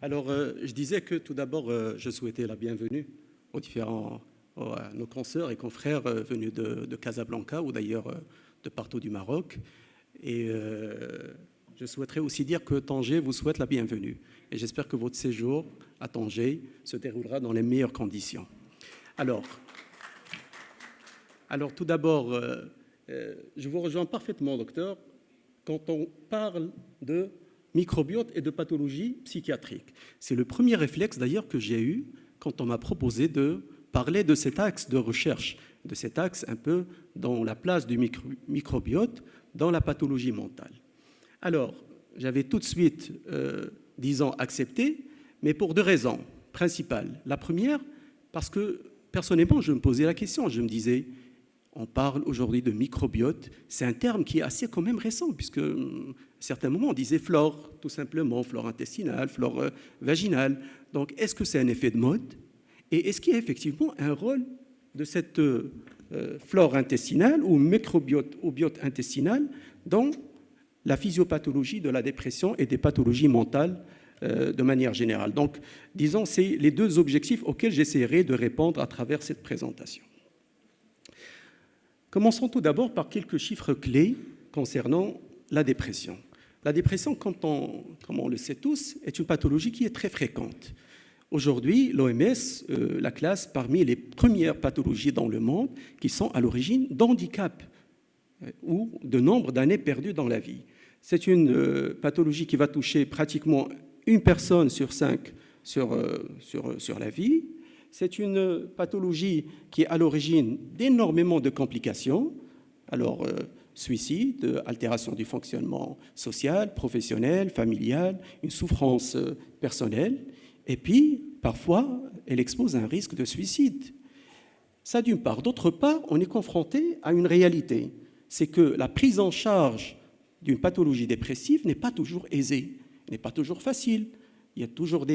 Alors, je disais que tout d'abord, je souhaitais la bienvenue à nos consoeurs et confrères venus de Casablanca ou d'ailleurs de partout du Maroc. Et je souhaiterais aussi dire que Tanger vous souhaite la bienvenue. Et j'espère que votre séjour à Tanger se déroulera dans les meilleures conditions. Alors tout d'abord, je vous rejoins parfaitement, docteur, quand on parle de microbiote et de pathologie psychiatrique. C'est le premier réflexe d'ailleurs que j'ai eu quand on m'a proposé de parler de cet axe de recherche, de cet axe un peu dans la place du microbiote dans la pathologie mentale. Alors, j'avais tout de suite, disons, accepté, mais pour deux raisons principales. La première, parce que personnellement, je me posais la question, je me disais, on parle aujourd'hui de microbiote, c'est un terme qui est assez quand même récent, puisque à certains moments on disait flore, tout simplement, flore intestinale, flore vaginale. Donc est-ce que c'est un effet de mode? Et est-ce qu'il y a effectivement un rôle de cette flore intestinale ou microbiote ou biote intestinal dans la physiopathologie de la dépression et des pathologies mentales de manière générale? Donc, disons, c'est les deux objectifs auxquels j'essaierai de répondre à travers cette présentation. Commençons tout d'abord par quelques chiffres clés concernant la dépression. La dépression, comme on le sait tous, est une pathologie qui est très fréquente. Aujourd'hui, l'OMS la classe parmi les premières pathologies dans le monde qui sont à l'origine d'handicap ou de nombre d'années perdues dans la vie. C'est une pathologie qui va toucher pratiquement une personne sur 5 sur la vie. C'est une pathologie qui est à l'origine d'énormément de complications, alors suicide, altération du fonctionnement social, professionnel, familial, une souffrance personnelle, et puis parfois elle expose à un risque de suicide. Ça d'une part. D'autre part, on est confronté à une réalité, c'est que la prise en charge d'une pathologie dépressive n'est pas toujours aisée, n'est pas toujours facile. Il y a toujours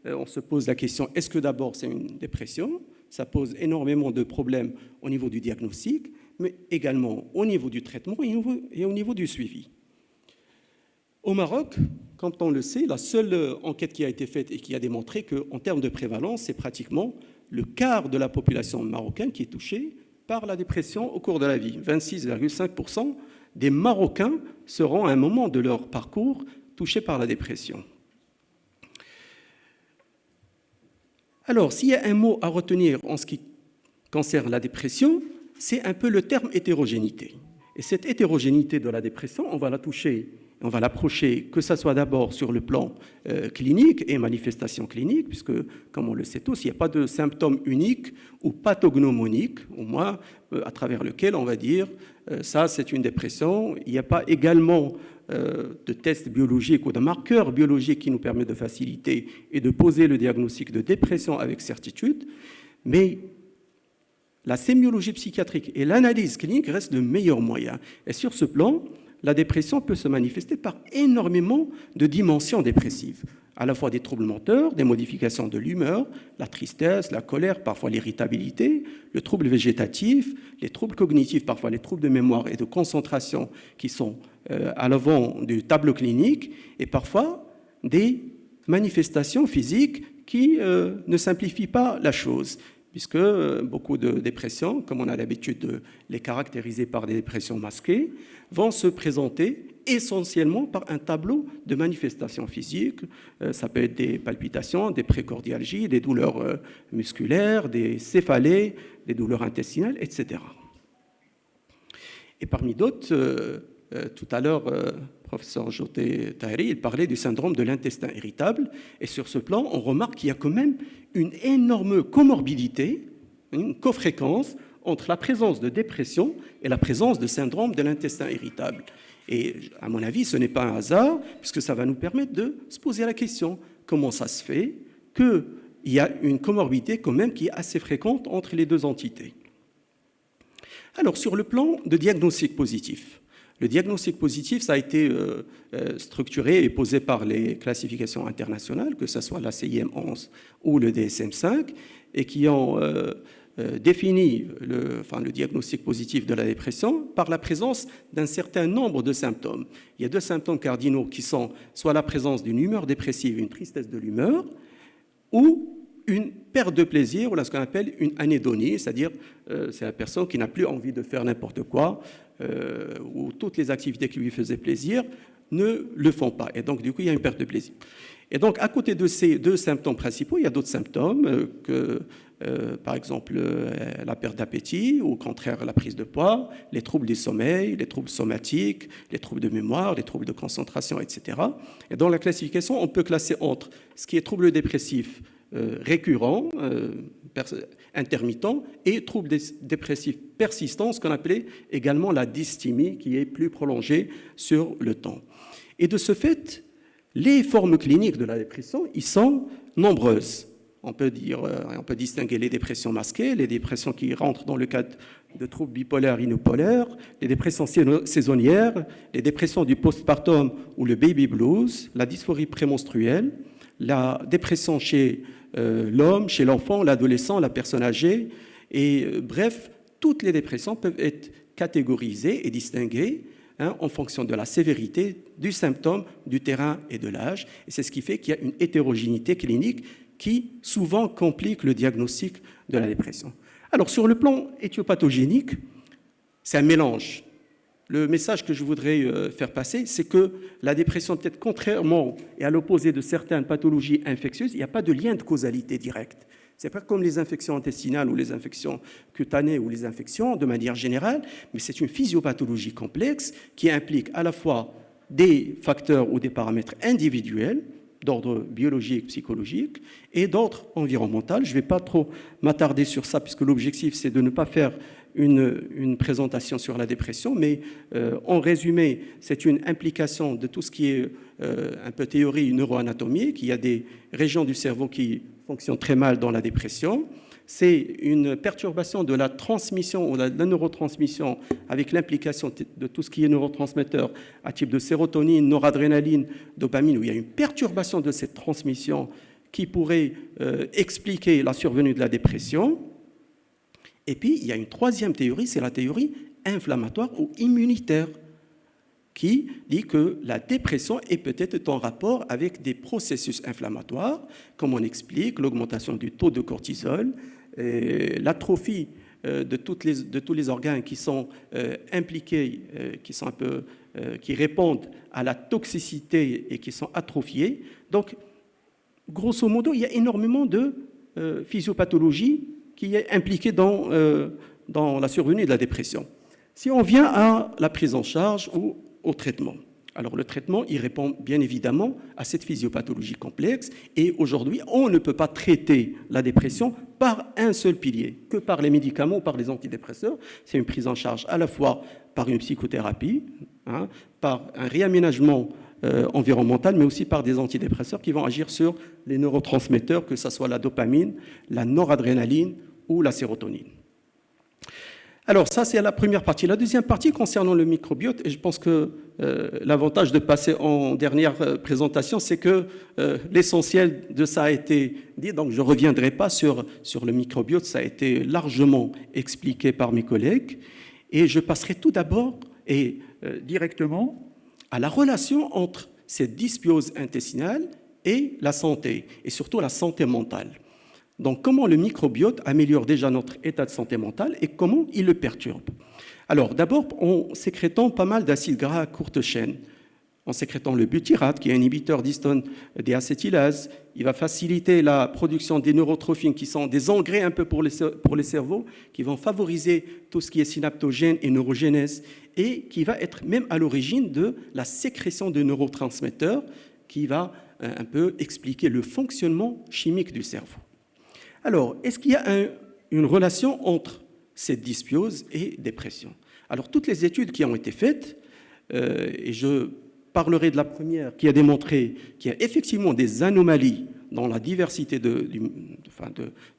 on se pose la question, est-ce que d'abord c'est une dépression? Ça pose énormément de problèmes au niveau du diagnostic, mais également au niveau du traitement et au niveau du suivi. Au Maroc, comme on le sait, la seule enquête qui a été faite et qui a démontré qu'en termes de prévalence, c'est pratiquement le quart de la population marocaine qui est touchée par la dépression au cours de la vie. 26,5% des Marocains seront à un moment de leur parcours touchés par la dépression. Alors, s'il y a un mot à retenir en ce qui concerne la dépression, c'est un peu le terme hétérogénéité. Et cette hétérogénéité de la dépression, on va la toucher, on va l'approcher, que ce soit d'abord sur le plan clinique et manifestation clinique, puisque, comme on le sait tous, il n'y a pas de symptômes uniques ou pathognomoniques, au moins à travers lequel on va dire ça c'est une dépression. Il n'y a pas également de tests biologiques ou de marqueurs biologiques qui nous permettent de faciliter et de poser le diagnostic de dépression avec certitude, mais la sémiologie psychiatrique et l'analyse clinique restent le meilleur moyen. Et sur ce plan, la dépression peut se manifester par énormément de dimensions dépressives, à la fois des troubles moteurs, des modifications de l'humeur, la tristesse, la colère, parfois l'irritabilité, le trouble végétatif, les troubles cognitifs, parfois les troubles de mémoire et de concentration qui sont à l'avant du tableau clinique, et parfois des manifestations physiques qui ne simplifient pas la chose, puisque beaucoup de dépressions, comme on a l'habitude de les caractériser par des dépressions masquées, vont se présenter essentiellement par un tableau de manifestations physiques. Ça peut être des palpitations, des précordialgies, des douleurs musculaires, des céphalées, des douleurs intestinales, etc. Et parmi d'autres, tout à l'heure, professeur Joté Taheri, il parlait du syndrome de l'intestin irritable. Et sur ce plan, on remarque qu'il y a quand même une énorme comorbidité, une cofréquence entre la présence de dépression et la présence de syndrome de l'intestin irritable. Et à mon avis, ce n'est pas un hasard, puisque ça va nous permettre de se poser la question, comment ça se fait qu'il y a une comorbidité quand même qui est assez fréquente entre les deux entités? Alors, sur le plan de diagnostic positif, le diagnostic positif, ça a été structuré et posé par les classifications internationales, que ce soit la CIM-11 ou le DSM-5, et qui ont définit le diagnostic positif de la dépression par la présence d'un certain nombre de symptômes. Il y a 2 symptômes cardinaux qui sont soit la présence d'une humeur dépressive, une tristesse de l'humeur, ou une perte de plaisir, ou ce qu'on appelle une anédonie, c'est-à-dire c'est la personne qui n'a plus envie de faire n'importe quoi, ou toutes les activités qui lui faisaient plaisir ne le font pas. Et donc, du coup, il y a une perte de plaisir. Et donc, à côté de ces 2 symptômes principaux, il y a d'autres symptômes, par exemple la perte d'appétit, ou au contraire la prise de poids, les troubles du sommeil, les troubles somatiques, les troubles de mémoire, les troubles de concentration, etc. Et dans la classification, on peut classer entre ce qui est troubles dépressifs récurrents, intermittents, et troubles dépressifs persistants, ce qu'on appelait également la dysthymie, qui est plus prolongée sur le temps. Et de ce fait, les formes cliniques de la dépression, ils sont nombreuses. On peut distinguer les dépressions masquées, les dépressions qui rentrent dans le cadre de troubles bipolaires, unipolaires, les dépressions saisonnières, les dépressions du postpartum ou le baby blues, la dysphorie prémenstruelle, la dépression chez l'homme, chez l'enfant, l'adolescent, la personne âgée. Et bref, toutes les dépressions peuvent être catégorisées et distinguées en fonction de la sévérité, du symptôme, du terrain et de l'âge. Et c'est ce qui fait qu'il y a une hétérogénéité clinique qui souvent complique le diagnostic de la dépression. Alors sur le plan éthiopathogénique, c'est un mélange. Le message que je voudrais faire passer, c'est que la dépression, peut-être contrairement et à l'opposé de certaines pathologies infectieuses, il n'y a pas de lien de causalité directe. Ce n'est pas comme les infections intestinales ou les infections cutanées ou les infections de manière générale, mais c'est une physiopathologie complexe qui implique à la fois des facteurs ou des paramètres individuels d'ordre biologique, psychologique, et d'ordre environnemental. Je ne vais pas trop m'attarder sur ça, puisque l'objectif, c'est de ne pas faire une présentation sur la dépression, mais en résumé, c'est une implication de tout ce qui est un peu théorie neuroanatomique. Il y a des régions du cerveau qui fonctionnent très mal dans la dépression. C'est une perturbation de la transmission ou de la neurotransmission avec l'implication de tout ce qui est neurotransmetteur à type de sérotonine, noradrénaline, dopamine, où il y a une perturbation de cette transmission qui pourrait expliquer la survenue de la dépression. Et puis, il y a une troisième théorie, c'est la théorie inflammatoire ou immunitaire, qui dit que la dépression est peut-être en rapport avec des processus inflammatoires, comme on explique l'augmentation du taux de cortisol, l'atrophie de tous les organes qui sont impliqués, qui répondent à la toxicité et qui sont atrophiés. Donc, grosso modo, il y a énormément de physiopathologie qui est impliquée dans la survenue de la dépression. Si on vient à la prise en charge ou au traitement. Alors le traitement, il répond bien évidemment à cette physiopathologie complexe et aujourd'hui, on ne peut pas traiter la dépression par un seul pilier, que par les médicaments ou par les antidépresseurs. C'est une prise en charge à la fois par une psychothérapie, par un réaménagement environnemental, mais aussi par des antidépresseurs qui vont agir sur les neurotransmetteurs, que ce soit la dopamine, la noradrénaline ou la sérotonine. Alors ça, c'est la première partie. La deuxième partie concernant le microbiote, et je pense que l'avantage de passer en dernière présentation, c'est que l'essentiel de ça a été dit, donc je ne reviendrai pas sur le microbiote, ça a été largement expliqué par mes collègues, et je passerai tout d'abord et directement à la relation entre cette dysbiose intestinale et la santé, et surtout la santé mentale. Donc, comment le microbiote améliore déjà notre état de santé mentale et comment il le perturbe? Alors, d'abord, en sécrétant pas mal d'acides gras à courte chaîne, en sécrétant le butyrate, qui est un inhibiteur d'histone déacétylase, il va faciliter la production des neurotrophines, qui sont des engrais un peu pour les cerveaux, qui vont favoriser tout ce qui est synaptogène et neurogénèse, et qui va être même à l'origine de la sécrétion de neurotransmetteurs, qui va un peu expliquer le fonctionnement chimique du cerveau. Alors, est-ce qu'il y a une relation entre cette dysbiose et dépression? Alors, toutes les études qui ont été faites, et je parlerai de la première qui a démontré qu'il y a effectivement des anomalies dans la diversité du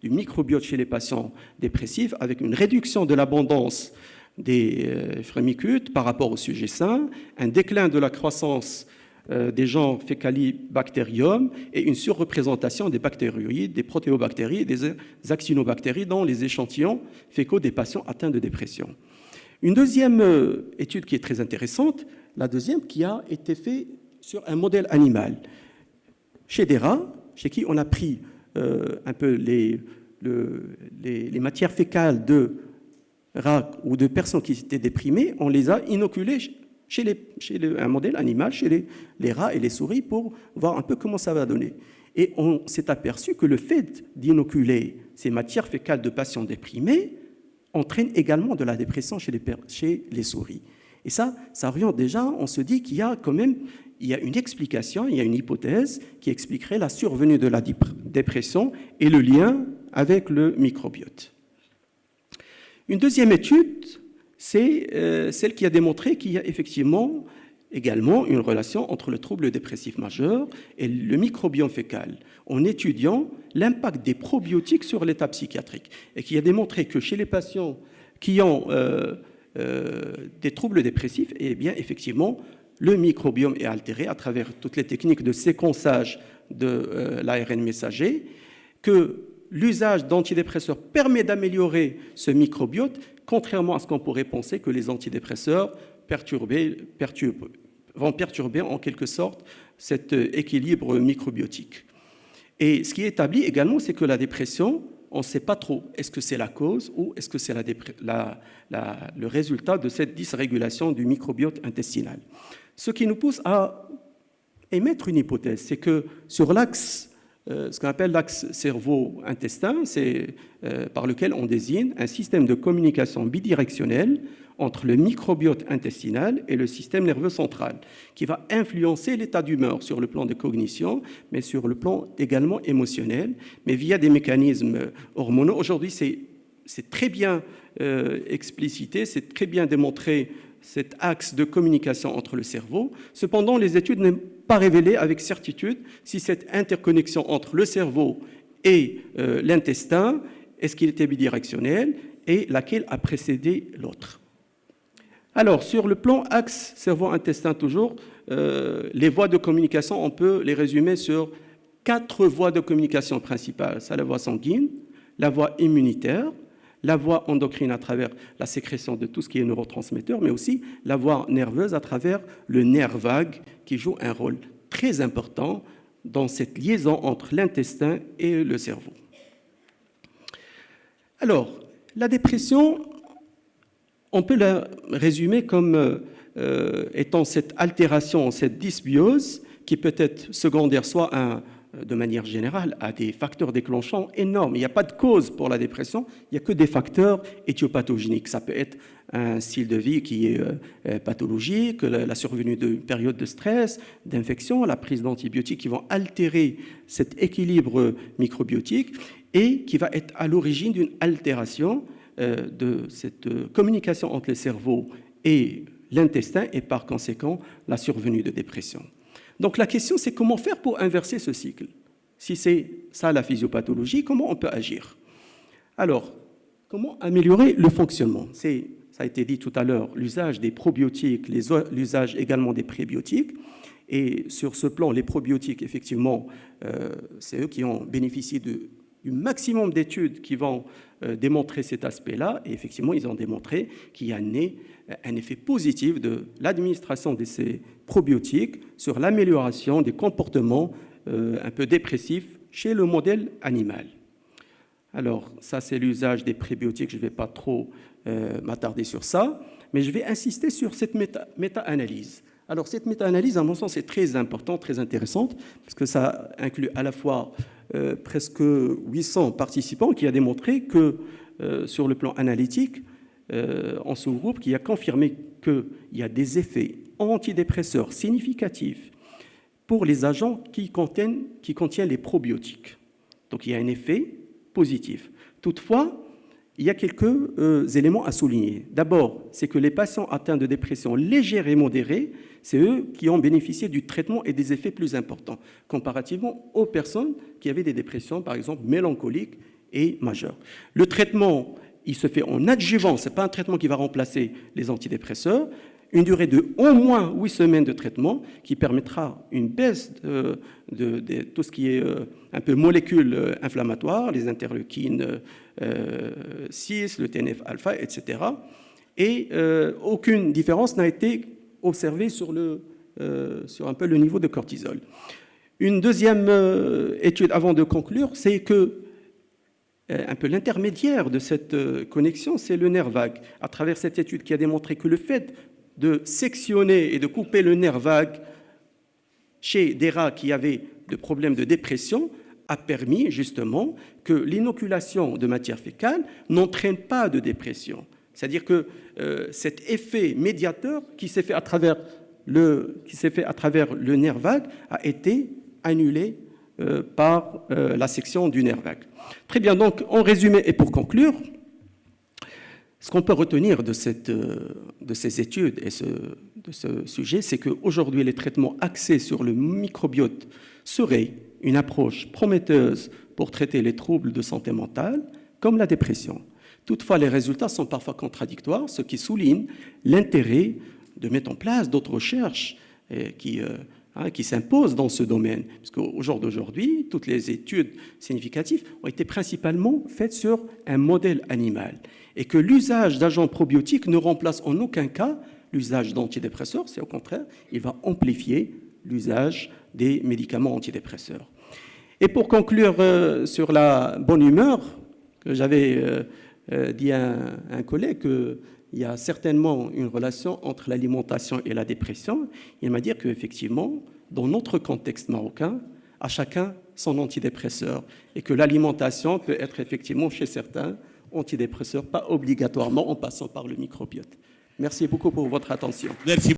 microbiote chez les patients dépressifs, avec une réduction de l'abondance des frémicutes par rapport au sujet sain, un déclin de la croissance des genres Faecalibacterium et une surreprésentation des bactérioïdes, des protéobactéries et des actinobactéries dans les échantillons fécaux des patients atteints de dépression. Une deuxième étude qui est très intéressante, la deuxième qui a été faite sur un modèle animal, chez des rats, chez qui on a pris un peu les matières fécales de rats ou de personnes qui étaient déprimées, on les a inoculées chez un modèle animal, chez les rats et les souris, pour voir un peu comment ça va donner. Et on s'est aperçu que le fait d'inoculer ces matières fécales de patients déprimés entraîne également de la dépression chez les souris. Et ça oriente déjà, on se dit qu'il y a quand même une explication, il y a une hypothèse qui expliquerait la survenue de la dépression et le lien avec le microbiote. Une deuxième étude, c'est celle qui a démontré qu'il y a effectivement également une relation entre le trouble dépressif majeur et le microbiome fécal, en étudiant l'impact des probiotiques sur l'état psychiatrique, et qui a démontré que chez les patients qui ont des troubles dépressifs, eh bien, effectivement, le microbiome est altéré à travers toutes les techniques de séquençage de l'ARN messager, que l'usage d'antidépresseurs permet d'améliorer ce microbiote, contrairement à ce qu'on pourrait penser que les antidépresseurs vont perturber en quelque sorte cet équilibre microbiotique. Et ce qui est établi également, c'est que la dépression, on ne sait pas trop, est-ce que c'est la cause ou est-ce que c'est le résultat de cette dysrégulation du microbiote intestinal. Ce qui nous pousse à émettre une hypothèse, c'est que sur l'axe, ce qu'on appelle l'axe cerveau-intestin, c'est par lequel on désigne un système de communication bidirectionnelle entre le microbiote intestinal et le système nerveux central, qui va influencer l'état d'humeur sur le plan de cognition, mais sur le plan également émotionnel, mais via des mécanismes hormonaux. Aujourd'hui, c'est très bien explicité, c'est très bien démontré cet axe de communication entre le cerveau. Cependant, les études n'ont pas révélé avec certitude si cette interconnexion entre le cerveau et l'intestin, est-ce qu'il était bidirectionnel et laquelle a précédé l'autre. Alors, sur le plan axe cerveau-intestin toujours, les voies de communication, on peut les résumer sur 4 voies de communication principales. C'est la voie sanguine, la voie immunitaire, la voie endocrine à travers la sécrétion de tout ce qui est neurotransmetteur, mais aussi la voie nerveuse à travers le nerf vague qui joue un rôle très important dans cette liaison entre l'intestin et le cerveau. Alors, la dépression, on peut la résumer comme étant cette altération, cette dysbiose qui peut être secondaire soit de manière générale à des facteurs déclenchants énormes. Il n'y a pas de cause pour la dépression, il n'y a que des facteurs éthiopathogéniques. Ça peut être un style de vie qui est pathologique, la survenue d'une période de stress, d'infection, la prise d'antibiotiques qui vont altérer cet équilibre microbiotique et qui va être à l'origine d'une altération de cette communication entre le cerveau et l'intestin et par conséquent la survenue de dépression. Donc la question, c'est comment faire pour inverser ce cycle? Si c'est ça la physiopathologie, comment on peut agir? Alors, comment améliorer le fonctionnement? Ça a été dit tout à l'heure, l'usage des probiotiques, l'usage également des prébiotiques. Et sur ce plan, les probiotiques, effectivement, c'est eux qui ont bénéficié du maximum d'études qui vont démontrer cet aspect-là. Et effectivement, ils ont démontré qu'il y a un effet positif de l'administration de ces probiotiques sur l'amélioration des comportements un peu dépressifs chez le modèle animal. Alors, ça, c'est l'usage des prébiotiques. Je ne vais pas trop m'attarder sur ça, mais je vais insister sur cette méta-analyse. Alors, cette méta-analyse, à mon sens, est très importante, très intéressante, parce que ça inclut à la fois presque 800 participants qui a démontré que, sur le plan analytique, en sous-groupe, qui a confirmé qu'il y a des effets antidépresseurs significatifs pour les agents qui contiennent les probiotiques. Donc, il y a un effet positif. Toutefois, il y a quelques éléments à souligner. D'abord, c'est que les patients atteints de dépression légère et modérée, c'est eux qui ont bénéficié du traitement et des effets plus importants, comparativement aux personnes qui avaient des dépressions, par exemple, mélancoliques et majeures. Le traitement, il se fait en adjuvant, ce n'est pas un traitement qui va remplacer les antidépresseurs, une durée de au moins 8 semaines de traitement qui permettra une baisse de tout ce qui est un peu molécules inflammatoires, les interleukines 6, le TNF-alpha, etc. Et aucune différence n'a été observée sur un peu le niveau de cortisol. Une deuxième étude avant de conclure, c'est que un peu l'intermédiaire de cette connexion, c'est le nerf vague. À travers cette étude qui a démontré que le fait de sectionner et de couper le nerf vague chez des rats qui avaient des problèmes de dépression a permis justement que l'inoculation de matière fécale n'entraîne pas de dépression. C'est-à-dire que cet effet médiateur qui s'est fait à travers le nerf vague a été annulé par la section du nerf vague. Très bien, donc en résumé et pour conclure, ce qu'on peut retenir de ces études et de ce sujet, c'est qu'aujourd'hui, les traitements axés sur le microbiote seraient une approche prometteuse pour traiter les troubles de santé mentale, comme la dépression. Toutefois, les résultats sont parfois contradictoires, ce qui souligne l'intérêt de mettre en place d'autres recherches qui s'imposent dans ce domaine. Parce qu'au jour d'aujourd'hui, toutes les études significatives ont été principalement faites sur un modèle animal. Et que l'usage d'agents probiotiques ne remplace en aucun cas l'usage d'antidépresseurs, c'est au contraire, il va amplifier l'usage des médicaments antidépresseurs. Et pour conclure sur la bonne humeur, que j'avais dit à un collègue qu'il y a certainement une relation entre l'alimentation et la dépression. Il m'a dit qu'effectivement, dans notre contexte marocain, à chacun son antidépresseur et que l'alimentation peut être effectivement chez certains antidépresseurs, pas obligatoirement en passant par le microbiote. Merci beaucoup pour votre attention. Merci.